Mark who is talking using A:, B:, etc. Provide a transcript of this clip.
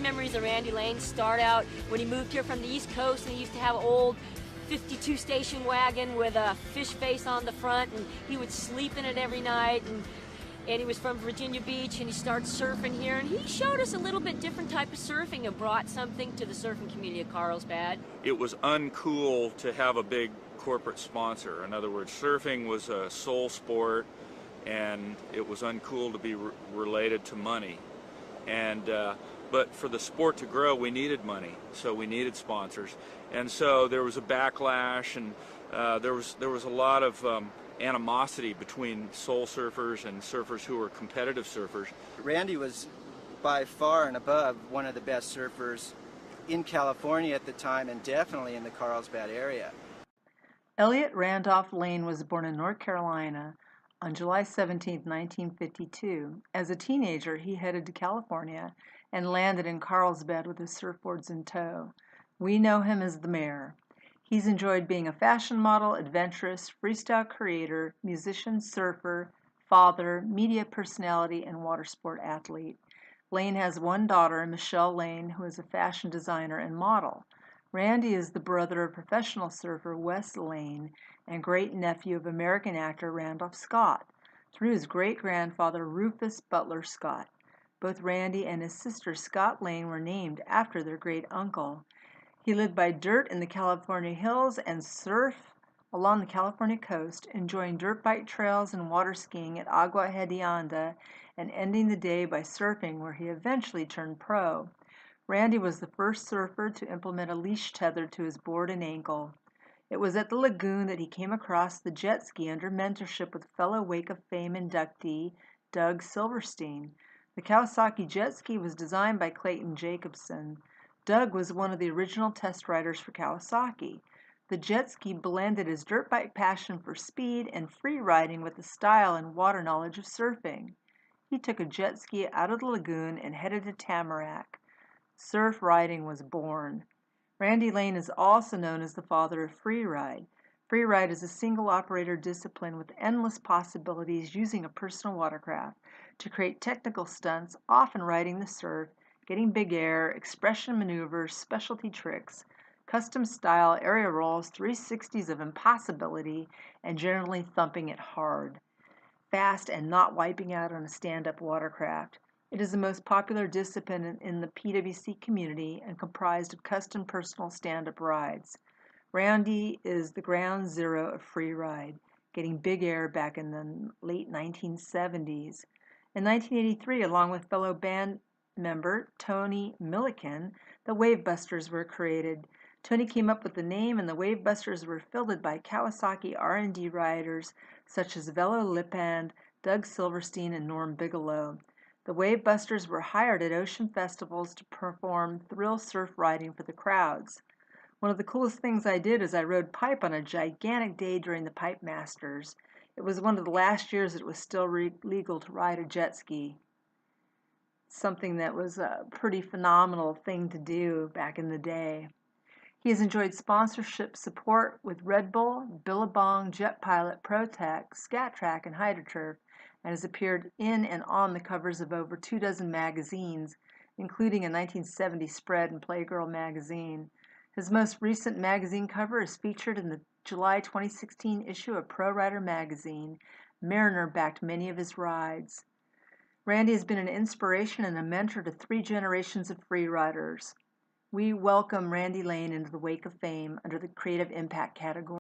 A: memories of Randy Laine start out when he moved here from the East Coast, and he used to have an old 52 station wagon with a fish face on the front, and he would sleep in it every night. And he was from Virginia Beach, and he started surfing here, and he showed us a little bit different type of surfing and brought something to the surfing community of Carlsbad.
B: It was uncool to have a big corporate sponsor. In other words, surfing was a soul sport, and it was uncool to be related to money. And but for the sport to grow, we needed money, so we needed sponsors. And so there was a backlash, and there was a lot of animosity between soul surfers and surfers who were competitive surfers.
C: Randy was by far and above one of the best surfers in California at the time, and definitely in the Carlsbad area.
D: Elliott Randolph Laine was born in North Carolina on July 17, 1952. As a teenager, he headed to California and landed in Carlsbad with his surfboards in tow. We know him as the Mayor. He's enjoyed being a fashion model, adventurist, freestyle creator, musician, surfer, father, media personality, and water sport athlete. Laine has one daughter, Michelle Laine, who is a fashion designer and model. Randy is the brother of professional surfer Wes Laine and great-nephew of American actor Randolph Scott, through his great-grandfather Rufus Butler Scott. Both Randy and his sister Scott Laine were named after their great-uncle. He lived by dirt in the California hills and surf along the California coast, enjoying dirt bike trails and water skiing at Agua Hedionda, and ending the day by surfing, where he eventually turned pro. Randy was the first surfer to implement a leash tether to his board and ankle. It was at the lagoon that he came across the jet ski under mentorship with fellow Wake of Fame inductee Doug Silverstein. The Kawasaki jet ski was designed by Clayton Jacobson. Doug was one of the original test riders for Kawasaki. The jet ski blended his dirt bike passion for speed and free riding with the style and water knowledge of surfing. He took a jet ski out of the lagoon and headed to Tamarack. Surf riding was born. Randy Laine is also known as the father of Freeride. Freeride is a single-operator discipline with endless possibilities, using a personal watercraft to create technical stunts, often riding the surf, getting big air, expression maneuvers, specialty tricks, custom style area rolls, 360s of impossibility, and generally thumping it hard, fast, and not wiping out on a stand-up watercraft. It is the most popular discipline in the PWC community and comprised of custom personal stand-up rides. Randy is the ground zero of Freeride, getting big air back in the late 1970s. In 1983, along with fellow band member Tony Milliken, the Wavebusters were created. Tony came up with the name, and the Wavebusters were fielded by Kawasaki R&D riders such as Velo Lipand, Doug Silverstein, and Norm Bigelow. The Wavebusters were hired at ocean festivals to perform thrill surf riding for the crowds. One of the coolest things I did is I rode pipe on a gigantic day during the Pipe Masters. It was one of the last years it was still legal to ride a jet ski. Something that was a pretty phenomenal thing to do back in the day. He has enjoyed sponsorship support with Red Bull, Billabong, Jet Pilot, ProTech, Scat Track, and HydroTurf, and has appeared in and on the covers of over 24 magazines, including a 1970 spread in Playgirl magazine. His most recent magazine cover is featured in the July 2016 issue of Pro Rider magazine. Mariner backed many of his rides. Randy has been an inspiration and a mentor to 3 generations of free riders. We welcome Randy Laine into the Wake of Fame under the Creative Impact category.